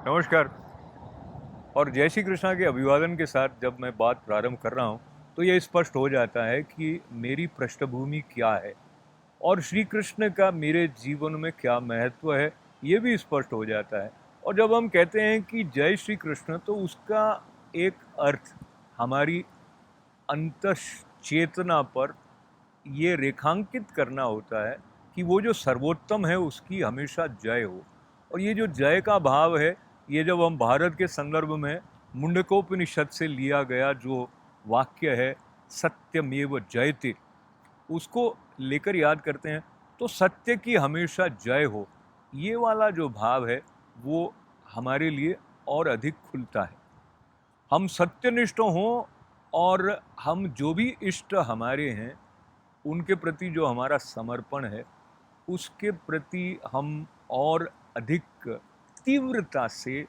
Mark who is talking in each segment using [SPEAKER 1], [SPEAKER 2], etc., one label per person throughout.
[SPEAKER 1] नमस्कार। और जय श्री कृष्णा के अभिवादन के साथ जब मैं बात प्रारंभ कर रहा हूँ तो ये स्पष्ट हो जाता है कि मेरी पृष्ठभूमि क्या है और श्री कृष्ण का मेरे जीवन में क्या महत्व है, ये भी स्पष्ट हो जाता है। और जब हम कहते हैं कि जय श्री कृष्ण तो उसका एक अर्थ हमारी अंतः चेतना पर ये रेखांकित करना होता है कि वो जो सर्वोत्तम है उसकी हमेशा जय हो। और ये जो जय का भाव है, ये जब हम भारत के संदर्भ में मुंडकोपनिषद से लिया गया जो वाक्य है सत्यमेव जयते, उसको लेकर याद करते हैं तो सत्य की हमेशा जय हो, ये वाला जो भाव है वो हमारे लिए और अधिक खुलता है। हम सत्यनिष्ठ हों और हम जो भी इष्ट हमारे हैं उनके प्रति जो हमारा समर्पण है उसके प्रति हम और अधिक तीव्रता से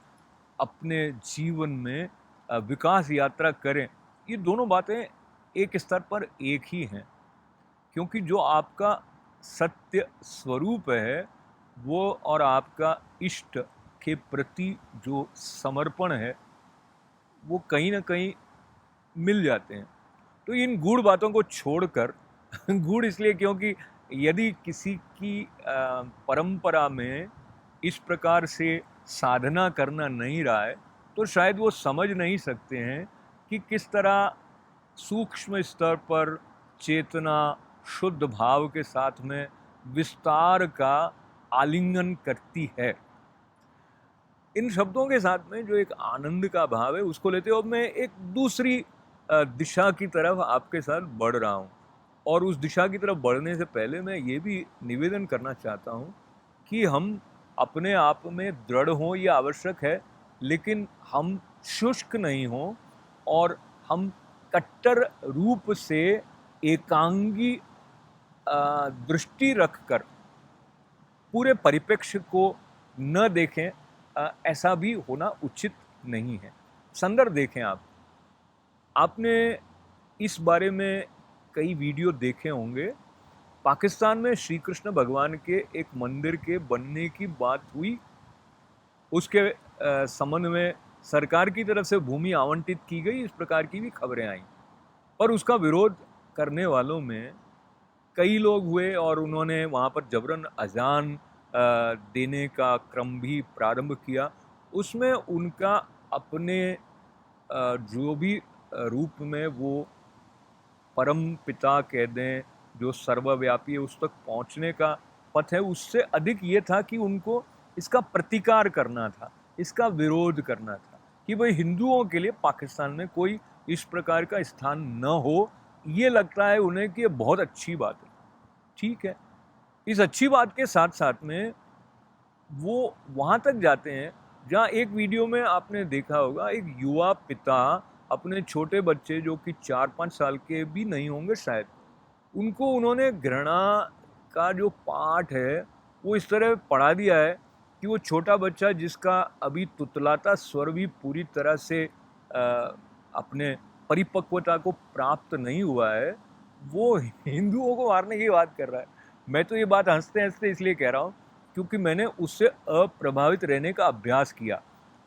[SPEAKER 1] अपने जीवन में विकास यात्रा करें। ये दोनों बातें एक स्तर पर एक ही हैं, क्योंकि जो आपका सत्य स्वरूप है वो और आपका इष्ट के प्रति जो समर्पण है वो कहीं ना कहीं मिल जाते हैं। तो इन गूढ़ बातों को छोड़कर गूढ़ इसलिए क्योंकि यदि किसी की परंपरा में इस प्रकार से साधना करना नहीं रहा है तो शायद वो समझ नहीं सकते हैं कि किस तरह सूक्ष्म स्तर पर चेतना शुद्ध भाव के साथ में विस्तार का आलिंगन करती है। इन शब्दों के साथ में जो एक आनंद का भाव है उसको लेते हुए मैं एक दूसरी दिशा की तरफ आपके साथ बढ़ रहा हूँ। और उस दिशा की तरफ बढ़ने से पहले मैं ये भी निवेदन करना चाहता हूँ कि हम अपने आप में दृढ़ हों, ये आवश्यक है, लेकिन हम शुष्क नहीं हों और हम कट्टर रूप से एकांगी दृष्टि रखकर पूरे परिप्रेक्ष्य को न देखें, ऐसा भी होना उचित नहीं है। संदर्भ देखें आपने इस बारे में कई वीडियो देखे होंगे। पाकिस्तान में श्री कृष्ण भगवान के एक मंदिर के बनने की बात हुई, उसके संबंध में सरकार की तरफ से भूमि आवंटित की गई, इस प्रकार की भी खबरें आई। पर उसका विरोध करने वालों में कई लोग हुए और उन्होंने वहाँ पर जबरन अजान देने का क्रम भी प्रारंभ किया। उसमें उनका अपने जो भी रूप में वो परम पिता कह दें जो सर्वव्यापी है उस तक पहुँचने का पथ है, उससे अधिक ये था कि उनको इसका प्रतिकार करना था, इसका विरोध करना था कि भाई हिंदुओं के लिए पाकिस्तान में कोई इस प्रकार का स्थान न हो। ये लगता है उन्हें कि ये बहुत अच्छी बात है। ठीक है, इस अच्छी बात के साथ साथ में वो वहाँ तक जाते हैं जहाँ एक वीडियो में आपने देखा होगा एक युवा पिता अपने छोटे बच्चे जो कि 4-5 साल के भी नहीं होंगे शायद, उनको उन्होंने घृणा का जो पाठ है वो इस तरह पढ़ा दिया है कि वो छोटा बच्चा जिसका अभी तुतलाता स्वर भी पूरी तरह से अपने परिपक्वता को प्राप्त नहीं हुआ है, वो हिंदुओं को मारने की बात कर रहा है। मैं तो ये बात हंसते हंसते इसलिए कह रहा हूँ क्योंकि मैंने उससे अप्रभावित रहने का अभ्यास किया।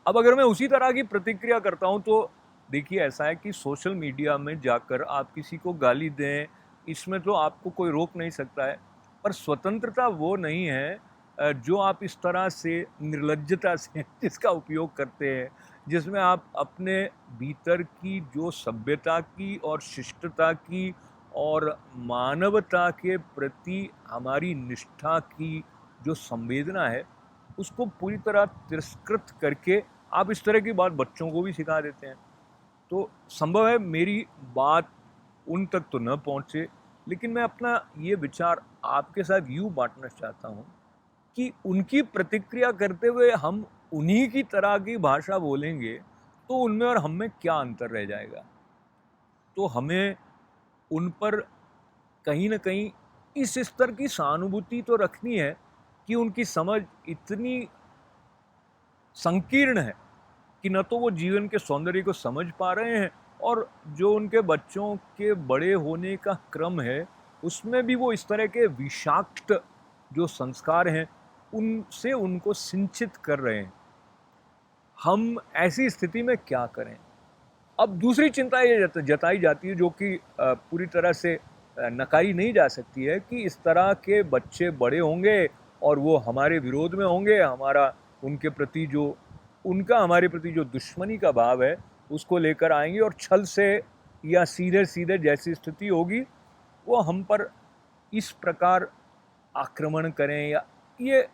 [SPEAKER 1] अब अगर मैं उसी तरह की प्रतिक्रिया करता हूँ तो देखिए ऐसा है कि सोशल मीडिया में जाकर आप किसी को गाली दें, इसमें तो आपको कोई रोक नहीं सकता है। पर स्वतंत्रता वो नहीं है जो आप इस तरह से निर्लज्जता से जिसका उपयोग करते हैं, जिसमें आप अपने भीतर की जो सभ्यता की और शिष्टता की और मानवता के प्रति हमारी निष्ठा की जो संवेदना है उसको पूरी तरह तिरस्कृत करके आप इस तरह की बात बच्चों को भी सिखा देते हैं। तो संभव है मेरी बात उन तक तो न पहुँचे, लेकिन मैं अपना ये विचार आपके साथ यूँ बांटना चाहता हूँ कि उनकी प्रतिक्रिया करते हुए हम उन्हीं की तरह की भाषा बोलेंगे तो उनमें और हम में क्या अंतर रह जाएगा। तो हमें उन पर कहीं ना कहीं इस स्तर की सहानुभूति तो रखनी है कि उनकी समझ इतनी संकीर्ण है कि न तो वो जीवन के सौंदर्य को समझ पा रहे हैं और जो उनके बच्चों के बड़े होने का क्रम है उसमें भी वो इस तरह के विषाक्त जो संस्कार हैं उनसे उनको सिंचित कर रहे हैं। हम ऐसी स्थिति में क्या करें? अब दूसरी चिंता ये जताई जाती है, जो कि पूरी तरह से नकारी नहीं जा सकती है, कि इस तरह के बच्चे बड़े होंगे और वो हमारे विरोध में होंगे, उनका हमारे प्रति जो दुश्मनी का भाव है उसको लेकर आएंगे, और छल से या सीधे सीधे जैसी स्थिति होगी वो हम पर इस प्रकार आक्रमण करें, या ये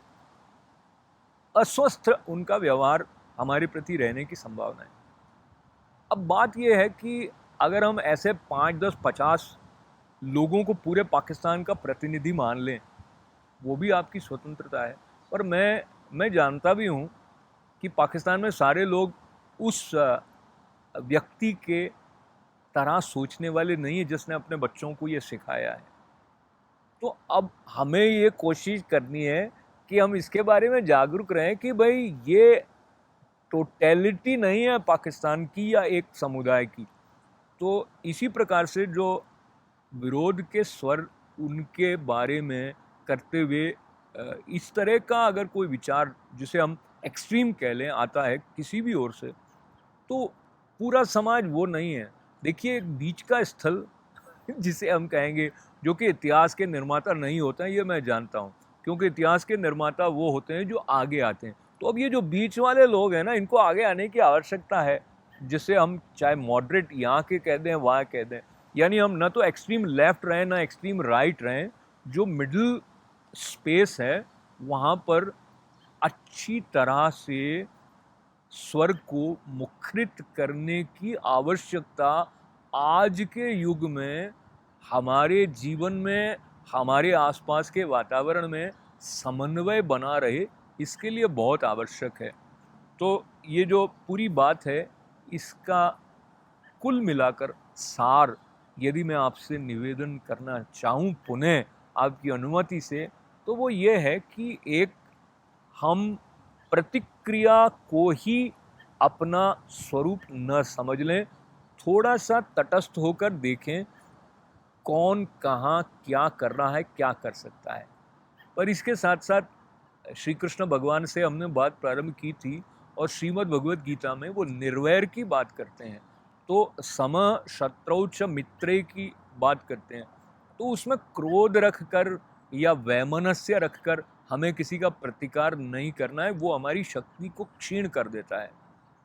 [SPEAKER 1] अस्वस्थ उनका व्यवहार हमारे प्रति रहने की संभावना है। अब बात यह है कि अगर हम ऐसे 5, 10, 50 लोगों को पूरे पाकिस्तान का प्रतिनिधि मान लें, वो भी आपकी स्वतंत्रता है, पर मैं जानता भी हूँ कि पाकिस्तान में सारे लोग उस व्यक्ति के तरह सोचने वाले नहीं है जिसने अपने बच्चों को ये सिखाया है। तो अब हमें ये कोशिश करनी है कि हम इसके बारे में जागरूक रहें कि भाई ये टोटलिटी नहीं है पाकिस्तान की या एक समुदाय की। तो इसी प्रकार से जो विरोध के स्वर उनके बारे में करते हुए इस तरह का अगर कोई विचार, जिसे हम एक्सट्रीम कह लें, आता है किसी भी ओर से, तो पूरा समाज वो नहीं है। देखिए, एक बीच का स्थल जिसे हम कहेंगे, जो कि इतिहास के निर्माता नहीं होते हैं, ये मैं जानता हूँ, क्योंकि इतिहास के निर्माता वो होते हैं जो आगे आते हैं। तो अब ये जो बीच वाले लोग हैं ना, इनको आगे आने की आवश्यकता है, जिसे हम चाहे मॉडरेट यहाँ के कह दें वहाँ कह दें, यानी हम न तो एक्सट्रीम लेफ्ट रहें ना एक्सट्रीम राइट रहें, जो मिडिल स्पेस है वहाँ पर अच्छी तरह से स्वर को मुखरित करने की आवश्यकता आज के युग में हमारे जीवन में, हमारे आसपास के वातावरण में समन्वय बना रहे, इसके लिए बहुत आवश्यक है। तो ये जो पूरी बात है, इसका कुल मिलाकर सार यदि मैं आपसे निवेदन करना चाहूँ पुनः आपकी अनुमति से, तो वो ये है कि एक हम प्रतिक्रिया को ही अपना स्वरूप न समझ लें, थोड़ा सा तटस्थ होकर देखें कौन कहाँ क्या कर रहा है, क्या कर सकता है। पर इसके साथ साथ श्री कृष्ण भगवान से हमने बात प्रारंभ की थी, और श्रीमद् भगवद गीता में वो निर्वैर की बात करते हैं, तो सम शत्रौ च मित्रे की बात करते हैं। तो उसमें क्रोध रखकर या वैमनस्य रखकर हमें किसी का प्रतिकार नहीं करना है, वो हमारी शक्ति को क्षीण कर देता है।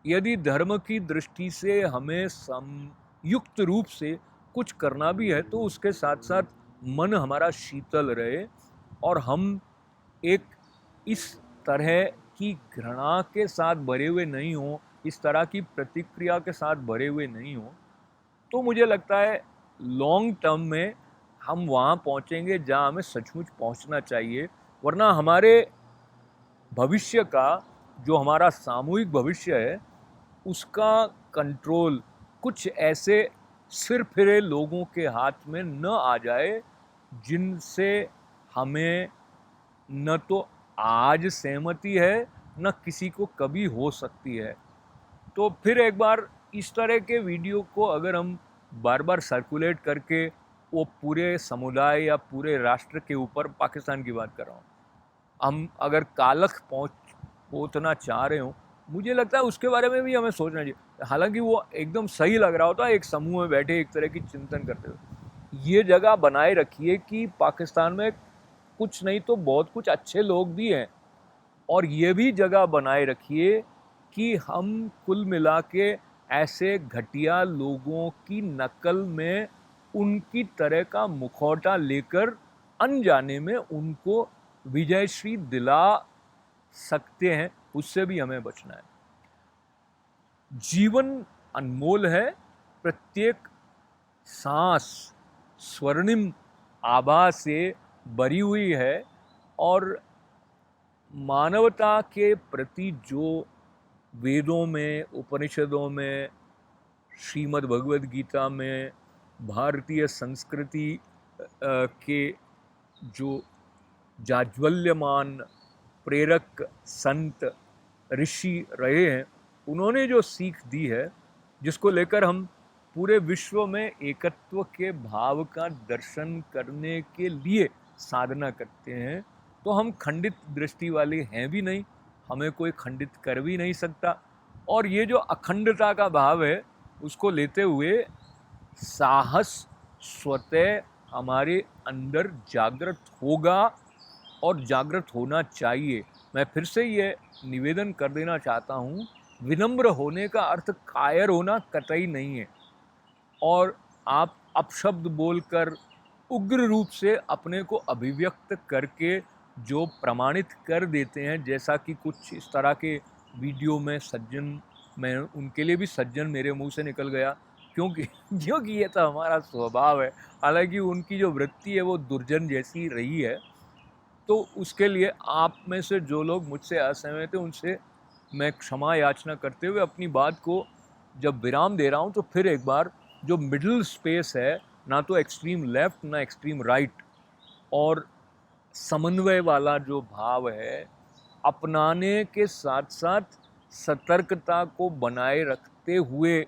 [SPEAKER 1] यदि धर्म की दृष्टि से हमें संयुक्त रूप से कुछ करना भी है, तो उसके साथ साथ मन हमारा शीतल रहे और हम एक इस तरह की घृणा के साथ भरे हुए नहीं हो, इस तरह की प्रतिक्रिया के साथ भरे हुए नहीं हो, तो मुझे लगता है लॉन्ग टर्म में हम वहाँ पहुँचेंगे जहाँ हमें सचमुच पहुँचना चाहिए। वरना हमारे भविष्य का, जो हमारा सामूहिक भविष्य है, उसका कंट्रोल कुछ ऐसे सिर फिरे लोगों के हाथ में न आ जाए, जिनसे हमें न तो आज सहमति है, न किसी को कभी हो सकती है। तो फिर एक बार इस तरह के वीडियो को अगर हम बार बार सर्कुलेट करके वो पूरे समुदाय या पूरे राष्ट्र के ऊपर, पाकिस्तान की बात कर रहा हूँ, हम अगर कालख पहुँचना चाह रहे हो, मुझे लगता है उसके बारे में भी हमें सोचना चाहिए। हालांकि वो एकदम सही लग रहा होता है, एक समूह में बैठे एक तरह की चिंतन करते हुए। ये जगह बनाए रखिए कि पाकिस्तान में कुछ नहीं तो बहुत कुछ अच्छे लोग भी हैं, और ये भी जगह बनाए रखिए कि हम कुल मिला के ऐसे घटिया लोगों की नकल में उनकी तरह का मुखौटा लेकर अनजाने में उनको विजयश्री दिला सकते हैं, उससे भी हमें बचना है। जीवन अनमोल है, प्रत्येक सांस स्वर्णिम आभा से भरी हुई है, और मानवता के प्रति जो वेदों में, उपनिषदों में, श्रीमद् भगवद गीता में, भारतीय संस्कृति के जो जाज्वल्यमान प्रेरक संत ऋषि रहे हैं, उन्होंने जो सीख दी है, जिसको लेकर हम पूरे विश्व में एकत्व के भाव का दर्शन करने के लिए साधना करते हैं, तो हम खंडित दृष्टि वाले हैं भी नहीं, हमें कोई खंडित कर भी नहीं सकता। और ये जो अखंडता का भाव है उसको लेते हुए साहस स्वतः हमारे अंदर जागृत होगा और जागृत होना चाहिए। मैं फिर से ये निवेदन कर देना चाहता हूँ, विनम्र होने का अर्थ कायर होना कतई नहीं है। और आप अपशब्द बोलकर उग्र रूप से अपने को अभिव्यक्त करके जो प्रमाणित कर देते हैं, जैसा कि कुछ इस तरह के वीडियो में सज्जन, मैं उनके लिए भी सज्जन मेरे मुंह से निकल गया, क्योंकि ये तो हमारा स्वभाव है। हालांकि उनकी जो वृत्ति है वो दुर्जन जैसी रही है। तो उसके लिए आप में से जो लोग मुझसे असहमत हैं उनसे मैं क्षमा याचना करते हुए अपनी बात को जब विराम दे रहा हूँ, तो फिर एक बार जो मिडिल स्पेस है, ना तो एक्सट्रीम लेफ्ट ना एक्सट्रीम राइट, और समन्वय वाला जो भाव है, अपनाने के साथ साथ सतर्कता को बनाए रखते हुए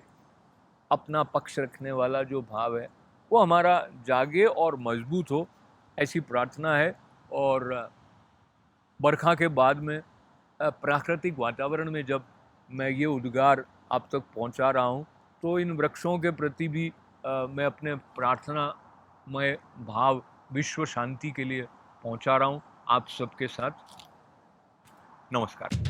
[SPEAKER 1] अपना पक्ष रखने वाला जो भाव है, वो हमारा जागे और मजबूत हो, ऐसी प्रार्थना है। और बरखा के बाद में प्राकृतिक वातावरण में जब मैं ये उद्गार आप तक पहुंचा रहा हूं, तो इन वृक्षों के प्रति भी मैं अपने प्रार्थनामय भाव विश्व शांति के लिए पहुंचा रहा हूं आप सबके साथ। नमस्कार।